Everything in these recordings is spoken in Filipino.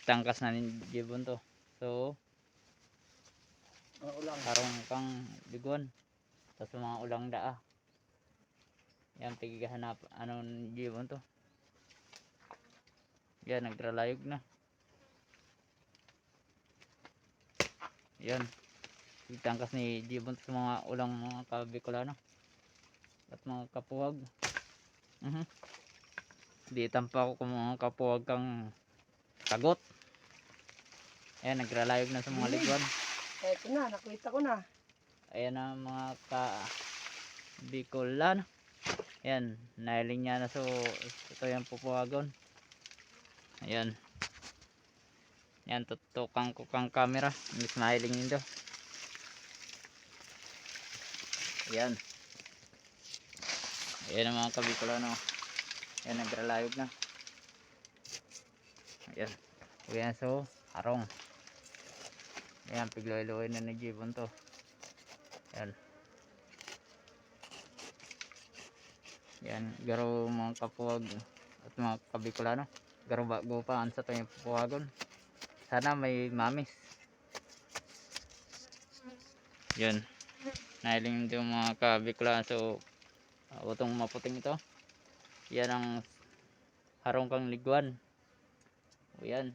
tangkas na ni Jibon to. So Ulang. harong kang liguan. Tapos mga ulang daa. Yan pigihanap ano ni Jibon to. Yan nagralayog na. Yan. Tangkas ni Jibon sa mga ulang mga kabikolano at mga kapuwag. Di tampa ko kung mga kapuwag kang tagot. Ayan, nagralayog na sa mga liguan. Ito na, nakita ko na. Ayan na mga kabikolano. Ayan, nailing niya na, so ito yung pupuwagon. Ayan. Yan, tutukan ko kang camera. Miss nailing nito. Ayan. Ayan ang mga kabikolano. Ayan, nagralayog na. Ayan. Ayan, so harong. Ayan, pigloy-loy na ni Jibon to. Ayan. Ayan, garo mga kapuwag at mga kabikolano. Garo bago pa sa itong pupuwagon. Sana may mamis. Ayan. Nailing yung mga kabikolano. So utong maputing ito. Yan ang harong kang liguan. Ayan.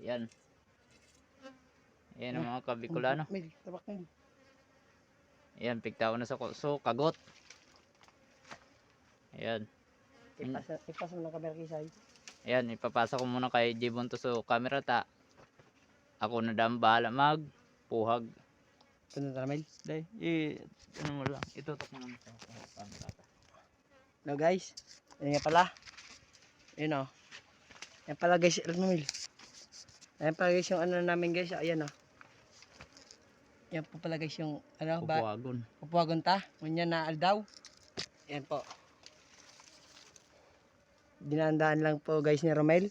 Ayan. Ayan ang mga kabikolano. Ayan, pigtao na sa so kagot. Ayan. Ipasa mo ng camera kisay. Ayan, ipapasa ko muna kay Jibon to sa camera ta. Ako na dam bahala mag puhag. Ito na Ramel. Day, ano mo lang, itutok mo naman sa camera ta. No guys, yan nga pala. Yun o. Yan pala guys, Ramel. Ayan pala guys yung ano namin guys. Ayan o. Yan po pala guys yung ano ba? Pupuwagon. Pupuwagon ta. Ganyan na aldaw. Yan po. Dinandaan lang po guys ni Romel.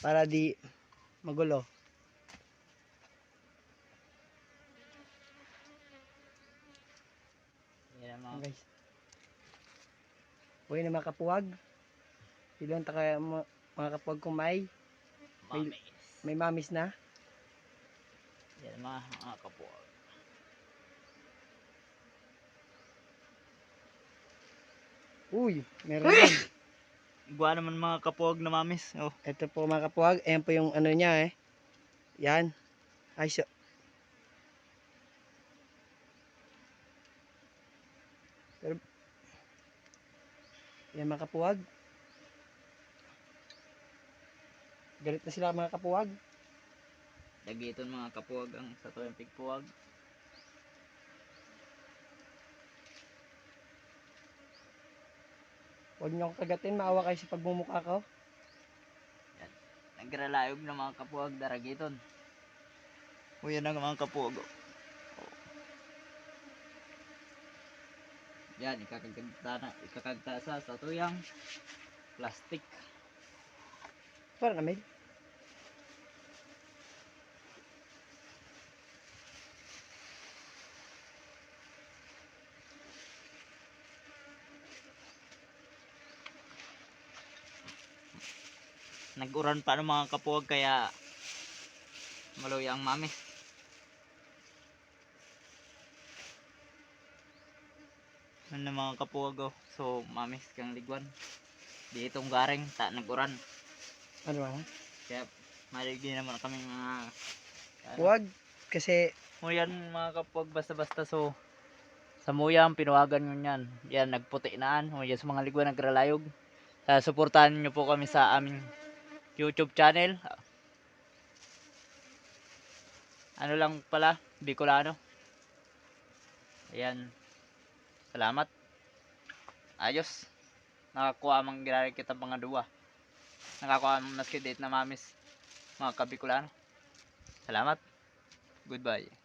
Para di magulo. Yan ang mga Guys. Uy na mga kapuwag. Ilan ta kaya mga kapuwag kung may mamis na. Yan ang mga kapuwag. Uy, meron din. Iguan naman mga kapuwag na mamis. Oh. Ito po mga kapuwag. Ayan po yung ano niya eh. Yan. Ay so. Pero, yan mga kapuwag. Galit na sila mga kapuwag. Dagiton mga kapuwag ang sa tuyong pigpuwag. Huwag niyo akong kagatin. Maawa kayo sa pagmumukha ko. Yan. Nagralayog na mga kapuwag daragiton. O yan ang mga kapuwag. Oh. Yan, ikakagta sa tuyang plastic. Para namin. Nag-uran pa ng mga kapuwag kaya maluwi ang mamis. Ano mga kapuwag oh. So mamis kang liguan. Di itong garing ta nag-uran. Ano ba? Kaya maligi naman kami mga Huwag. Kasi o yan mga kapuwag basta-basta so sa muyang pinuwagan nyo yan. Yan nagputi naan. O yan sa mga liguan nagralayog. Suportahan nyo po kami sa aming YouTube channel. Ano lang pala, Bicolano. Ayan. Salamat. Ayos. Nakakuha mang ginari kita mga duwa. Nakakuha mang maski date na mamis. Mga kabicolano. Salamat. Goodbye.